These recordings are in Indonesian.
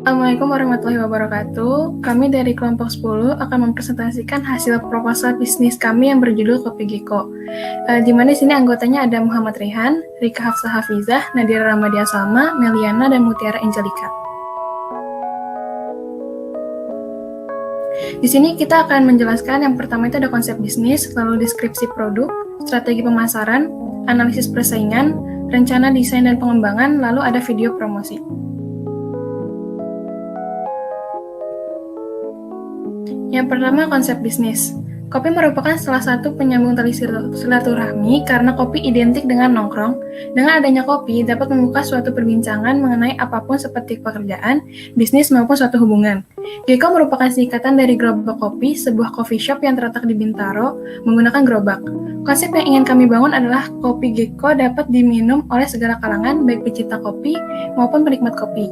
Assalamualaikum warahmatullahi wabarakatuh. Kami dari kelompok 10 akan mempresentasikan hasil proposal bisnis kami yang berjudul Kopi Geko. Di mana di sini anggotanya ada Muhammad Rehan, Rika Hafsah Hafizah, Nadira Ramadia Salma, Meliana, dan Mutiara Angelika. Di sini kita akan menjelaskan yang pertama itu ada konsep bisnis, lalu deskripsi produk, strategi pemasaran, analisis persaingan, rencana desain dan pengembangan, lalu ada video promosi. Yang pertama, konsep bisnis. Kopi merupakan salah satu penyambung tali silaturahmi karena kopi identik dengan nongkrong. Dengan adanya kopi dapat membuka suatu perbincangan mengenai apapun seperti pekerjaan, bisnis maupun suatu hubungan. Geko merupakan singkatan dari Gerobak Kopi, sebuah coffee shop yang terletak di Bintaro menggunakan gerobak. Konsep yang ingin kami bangun adalah kopi Geko dapat diminum oleh segala kalangan, baik pecinta kopi maupun penikmat kopi.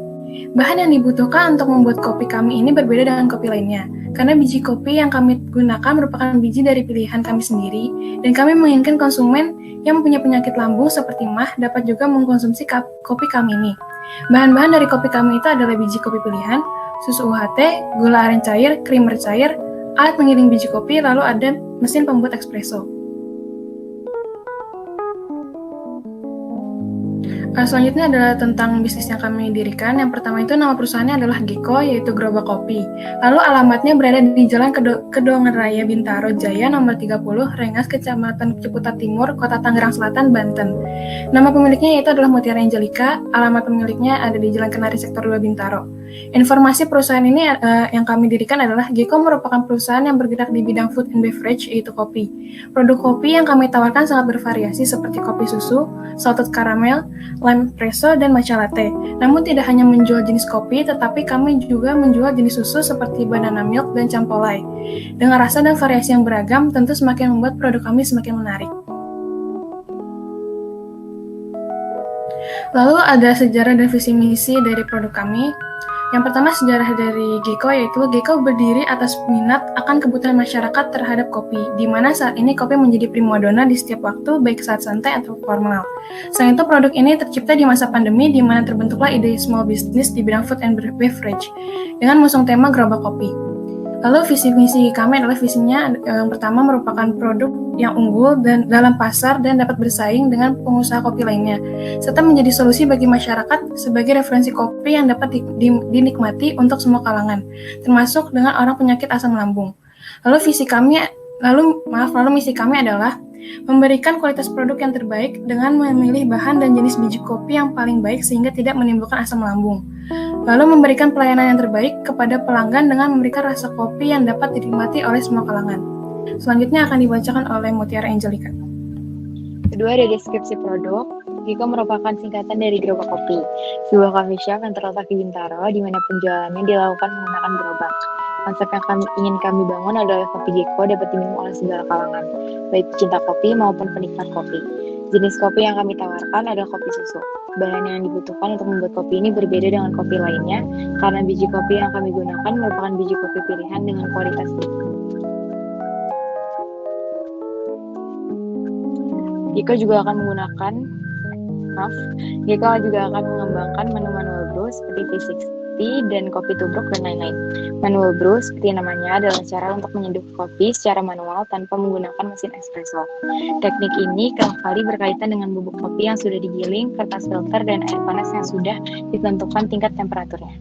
Bahan yang dibutuhkan untuk membuat kopi kami ini berbeda dengan kopi lainnya, karena biji kopi yang kami gunakan merupakan biji dari pilihan kami sendiri, dan kami menginginkan konsumen yang mempunyai penyakit lambung seperti MAH dapat juga mengkonsumsi kopi kami ini. Bahan-bahan dari kopi kami itu adalah biji kopi pilihan, susu UHT, gula aren cair, creamer cair, alat penggiling biji kopi, lalu ada mesin pembuat espresso. Selanjutnya adalah tentang bisnis yang kami dirikan. Yang pertama itu nama perusahaannya adalah Geko, yaitu Gerobak Kopi. Lalu alamatnya berada di Jalan Kedongan Raya Bintaro Jaya nomor 30, Rengas, Kecamatan Ciputat Timur, Kota Tangerang Selatan, Banten. Nama pemiliknya yaitu adalah Mutiara Angelika. Alamat pemiliknya ada di Jalan Kenari Sektor 2 Bintaro. Informasi perusahaan ini yang kami dirikan adalah Geko merupakan perusahaan yang bergerak di bidang food and beverage, yaitu kopi. Produk kopi yang kami tawarkan sangat bervariasi seperti kopi susu, salted caramel, lime espresso, dan matcha latte. Namun tidak hanya menjual jenis kopi, tetapi kami juga menjual jenis susu seperti banana milk dan campolai. Dengan rasa dan variasi yang beragam, tentu semakin membuat produk kami semakin menarik. Lalu ada sejarah dan visi misi dari produk kami. Yang pertama, sejarah dari Geko yaitu Geko berdiri atas minat akan kebutuhan masyarakat terhadap kopi, di mana saat ini kopi menjadi primadona di setiap waktu, baik saat santai atau formal. Selain itu, produk ini tercipta di masa pandemi, di mana terbentuklah ide small business di bidang food and beverage, dengan mengusung tema Gerobak Kopi. Lalu visi misi kami adalah visinya yang pertama merupakan produk yang unggul dan dalam pasar dan dapat bersaing dengan pengusaha kopi lainnya, serta menjadi solusi bagi masyarakat sebagai referensi kopi yang dapat dinikmati untuk semua kalangan, termasuk dengan orang penyakit asam lambung. Lalu misi kami adalah memberikan kualitas produk yang terbaik dengan memilih bahan dan jenis biji kopi yang paling baik sehingga tidak menimbulkan asam lambung. Lalu memberikan pelayanan yang terbaik kepada pelanggan dengan memberikan rasa kopi yang dapat dinikmati oleh semua kalangan. Selanjutnya akan dibacakan oleh Mutiara Angelika. Kedua ada deskripsi produk. Geko merupakan singkatan dari Gerobak Kopi, sebuah coffee shop yang terletak di Bintaro, di mana penjualannya dilakukan menggunakan gerobak. Konsep yang ingin kami bangun adalah kopi Geko dapat diminum oleh segala kalangan, baik pecinta kopi maupun penikmat kopi. Jenis kopi yang kami tawarkan adalah kopi susu. Bahan yang dibutuhkan untuk membuat kopi ini berbeda dengan kopi lainnya, karena biji kopi yang kami gunakan merupakan biji kopi pilihan dengan kualitas tinggi. Geko juga akan mengembangkan menu manual brew seperti V60 dan kopi tubruk dan lain-lain. Manual brew seperti namanya adalah cara untuk menyeduh kopi secara manual tanpa menggunakan mesin espresso. Teknik ini kerap kali berkaitan dengan bubuk kopi yang sudah digiling, kertas filter, dan air panas yang sudah ditentukan tingkat temperaturnya.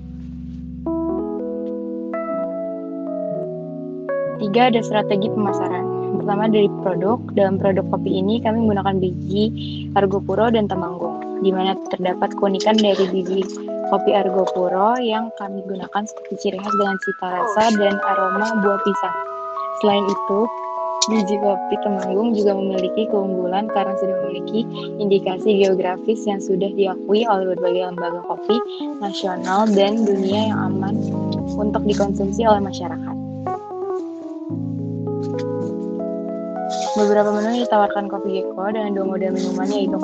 3. Ada strategi pemasaran. Pertama dari produk. Dalam produk kopi ini kami menggunakan biji Argopuro dan Temanggung, di mana terdapat keunikan dari biji kopi Argopuro yang kami gunakan seperti ciri khas dengan cita rasa dan aroma buah pisang. Selain itu, biji kopi Temanggung juga memiliki keunggulan karena sudah memiliki indikasi geografis yang sudah diakui oleh berbagai lembaga kopi nasional dan dunia yang aman untuk dikonsumsi oleh masyarakat. Beberapa menu yang ditawarkan kopi Geko dengan dua model minuman yaitu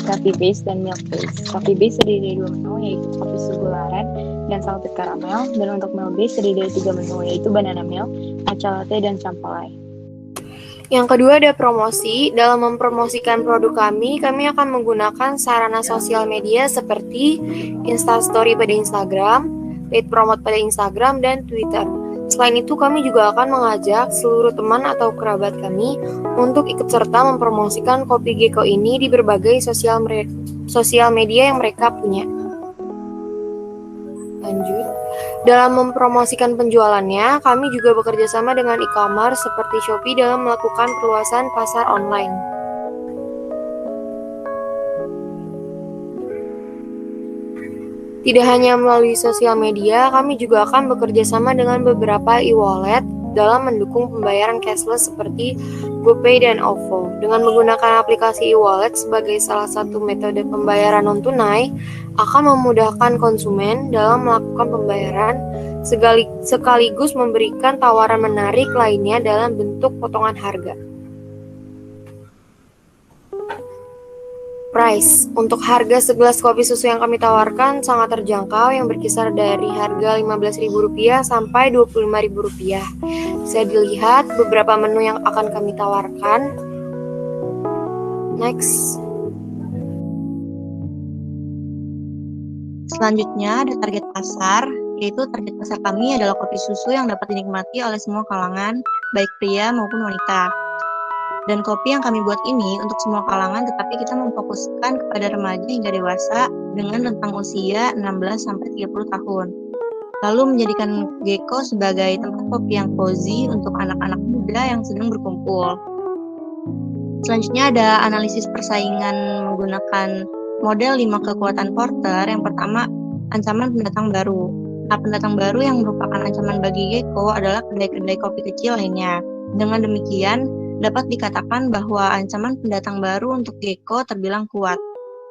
coffee base dan milk base. Coffee base terdiri dari dua menu yaitu kopi susu gula aren dan salted caramel. Dan untuk milk base terdiri dari 3 menu, yaitu banana milk, matcha latte, dan campolai. Yang kedua ada promosi. Dalam mempromosikan produk kami akan menggunakan sarana sosial media seperti Instastory pada Instagram, paid promote pada Instagram, dan Twitter. Selain itu, kami juga akan mengajak seluruh teman atau kerabat kami untuk ikut serta mempromosikan kopi Geko ini di berbagai sosial media yang mereka punya. Lanjut. Dalam mempromosikan penjualannya, kami juga bekerja sama dengan e-commerce seperti Shopee dalam melakukan perluasan pasar online. Tidak hanya melalui sosial media, kami juga akan bekerja sama dengan beberapa e-wallet dalam mendukung pembayaran cashless seperti GoPay dan OVO. Dengan menggunakan aplikasi e-wallet sebagai salah satu metode pembayaran non-tunai, akan memudahkan konsumen dalam melakukan pembayaran sekaligus memberikan tawaran menarik lainnya dalam bentuk potongan harga. Price. Untuk harga segelas kopi susu yang kami tawarkan sangat terjangkau, yang berkisar dari harga Rp15.000 sampai Rp25.000. Bisa dilihat beberapa menu yang akan kami tawarkan. Next. Selanjutnya ada target pasar, yaitu target pasar kami adalah kopi susu yang dapat dinikmati oleh semua kalangan, baik pria maupun wanita. Dan kopi yang kami buat ini untuk semua kalangan, tetapi kita memfokuskan kepada remaja hingga dewasa dengan rentang usia 16-30 tahun. Lalu menjadikan Geko sebagai tempat kopi yang cozy untuk anak-anak muda yang sedang berkumpul. Selanjutnya ada analisis persaingan menggunakan model 5 kekuatan Porter. Yang pertama, ancaman pendatang baru. Nah, pendatang baru yang merupakan ancaman bagi Geko adalah kedai-kedai kopi kecil lainnya. Dengan demikian, dapat dikatakan bahwa ancaman pendatang baru untuk Geko terbilang kuat.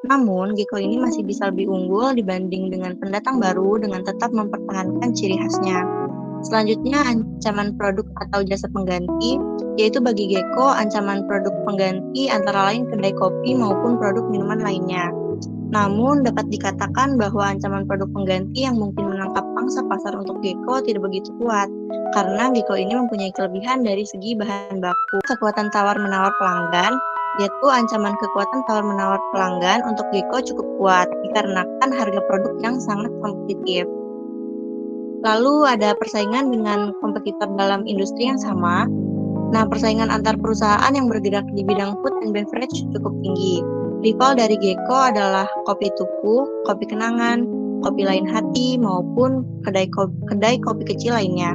Namun, Geko ini masih bisa lebih unggul dibanding dengan pendatang baru dengan tetap mempertahankan ciri khasnya. Selanjutnya, ancaman produk atau jasa pengganti, yaitu bagi Geko, ancaman produk pengganti antara lain kedai kopi maupun produk minuman lainnya. Namun, dapat dikatakan bahwa ancaman produk pengganti yang mungkin menangkap pangsa pasar untuk Geko tidak begitu kuat, karena Geko ini mempunyai kelebihan dari segi bahan baku. Kekuatan tawar-menawar pelanggan, yaitu ancaman kekuatan tawar-menawar pelanggan untuk Geko cukup kuat, dikarenakan harga produk yang sangat kompetitif. Lalu ada persaingan dengan kompetitor dalam industri yang sama. Nah, persaingan antar perusahaan yang bergerak di bidang food and beverage cukup tinggi. Rival dari Geko adalah Kopi Tuku, Kopi Kenangan, Kopi Lain Hati, maupun kedai kopi kecil lainnya.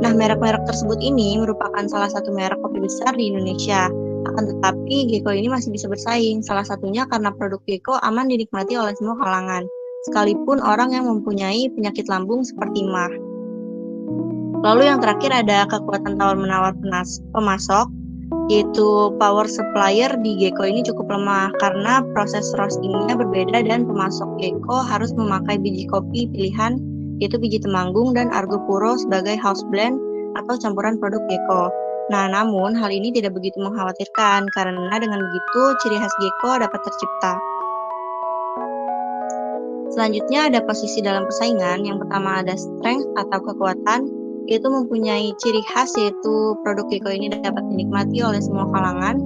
Nah, merek-merek tersebut ini merupakan salah satu merek kopi besar di Indonesia. Akan tetapi, Geko ini masih bisa bersaing, salah satunya karena produk Geko aman dinikmati oleh semua kalangan, sekalipun orang yang mempunyai penyakit lambung seperti MAH. Lalu yang terakhir ada kekuatan tawar-menawar pemasok, yaitu power supplier di Geko ini cukup lemah karena proses roastingnya berbeda dan pemasok Geko harus memakai biji kopi pilihan, yaitu biji Temanggung dan Argo Puro sebagai house blend atau campuran produk Geko. Nah, namun hal ini tidak begitu mengkhawatirkan karena dengan begitu ciri khas Geko dapat tercipta. Selanjutnya ada posisi dalam persaingan. Yang pertama ada strength atau kekuatan, yaitu mempunyai ciri khas yaitu produk Geko ini dapat dinikmati oleh semua kalangan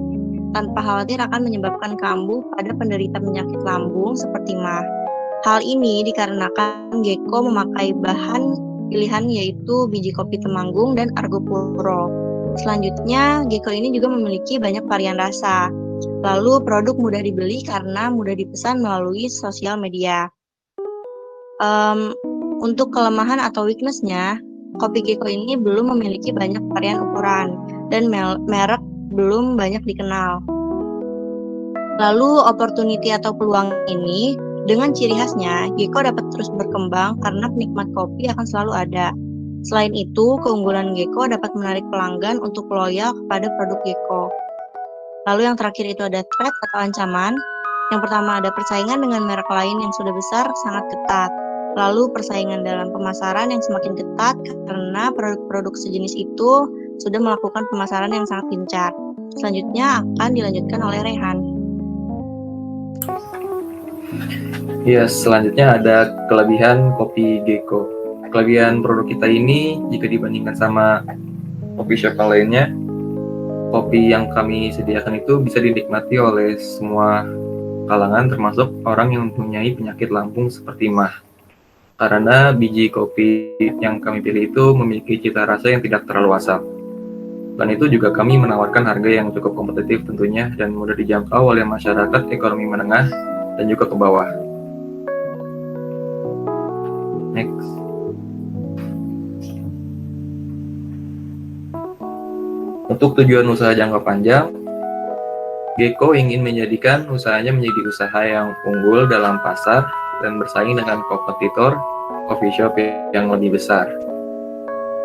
tanpa khawatir akan menyebabkan kambuh pada penderita penyakit lambung seperti MAH. Hal ini dikarenakan Geko memakai bahan pilihan yaitu biji kopi Temanggung dan Argo Puro. Selanjutnya, Geko ini juga memiliki banyak varian rasa. Lalu produk mudah dibeli karena mudah dipesan melalui sosial media. Untuk kelemahan atau weakness-nya, kopi Geko ini belum memiliki banyak varian ukuran dan merek belum banyak dikenal. Lalu opportunity atau peluang ini, dengan ciri khasnya, Geko dapat terus berkembang karena penikmat kopi akan selalu ada. Selain itu, keunggulan Geko dapat menarik pelanggan untuk loyal kepada produk Geko. Lalu yang terakhir itu ada threat atau ancaman. Yang pertama ada persaingan dengan merek lain yang sudah besar sangat ketat. Lalu persaingan dalam pemasaran yang semakin ketat karena produk-produk sejenis itu sudah melakukan pemasaran yang sangat gencar. Selanjutnya akan dilanjutkan oleh Rehan. Ya, selanjutnya ada kelebihan kopi Gecko. Kelebihan produk kita ini jika dibandingkan sama coffee shop yang lainnya, kopi yang kami sediakan itu bisa dinikmati oleh semua kalangan, termasuk orang yang mempunyai penyakit lambung seperti MAH. Karena biji kopi yang kami pilih itu memiliki cita rasa yang tidak terlalu asam. Dan itu juga kami menawarkan harga yang cukup kompetitif tentunya dan mudah dijangkau oleh masyarakat ekonomi menengah dan juga ke bawah. Next. Untuk tujuan usaha jangka panjang, Gecko ingin menjadikan usahanya menjadi usaha yang unggul dalam pasar dan bersaing dengan kompetitor coffee shop yang lebih besar.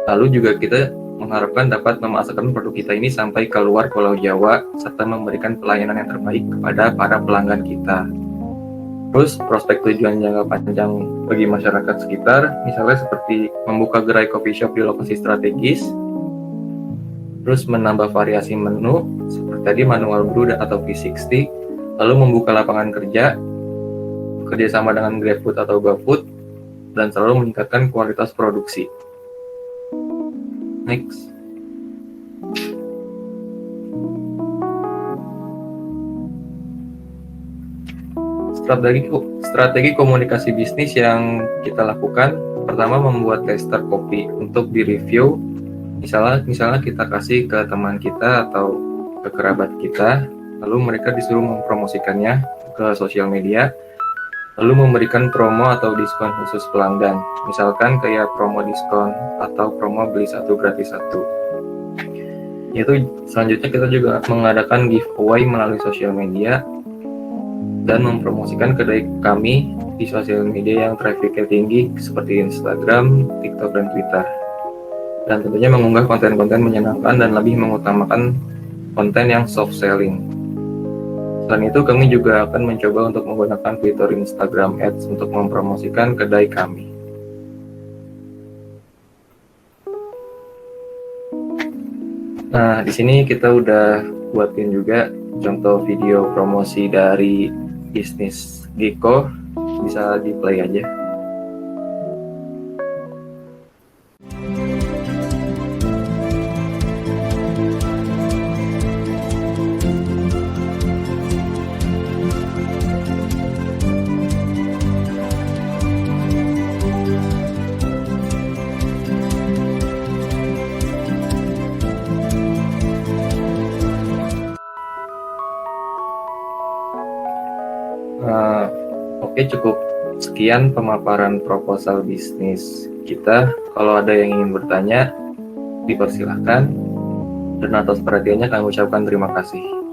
Lalu juga kita mengharapkan dapat memasarkan produk kita ini sampai keluar Pulau Jawa serta memberikan pelayanan yang terbaik kepada para pelanggan kita. Terus prospek tujuan jangka panjang bagi masyarakat sekitar, misalnya seperti membuka gerai coffee shop di lokasi strategis, terus menambah variasi menu seperti tadi manual brew atau V60, lalu membuka lapangan kerja, kerjasama dengan GrabFood atau GoFood, dan selalu meningkatkan kualitas produksi. Next. Strategi komunikasi bisnis yang kita lakukan, pertama membuat tester kopi untuk direview. Misalnya kita kasih ke teman kita atau ke kerabat kita, lalu mereka disuruh mempromosikannya ke sosial media, lalu memberikan promo atau diskon khusus pelanggan, misalkan kayak promo diskon atau promo beli satu gratis satu. Yaitu selanjutnya kita juga mengadakan giveaway melalui sosial media dan mempromosikan kedai kami di sosial media yang trafficnya tinggi seperti Instagram, TikTok, dan Twitter. Dan tentunya mengunggah konten-konten menyenangkan dan lebih mengutamakan konten yang soft selling. Selain itu, kami juga akan mencoba untuk menggunakan fitur Instagram Ads untuk mempromosikan kedai kami. Nah, di sini kita udah buatin juga contoh video promosi dari bisnis Gecko, bisa di play aja. Oke, cukup sekian pemaparan proposal bisnis kita. Kalau ada yang ingin bertanya, dipersilahkan. Dan atas perhatiannya kami ucapkan terima kasih.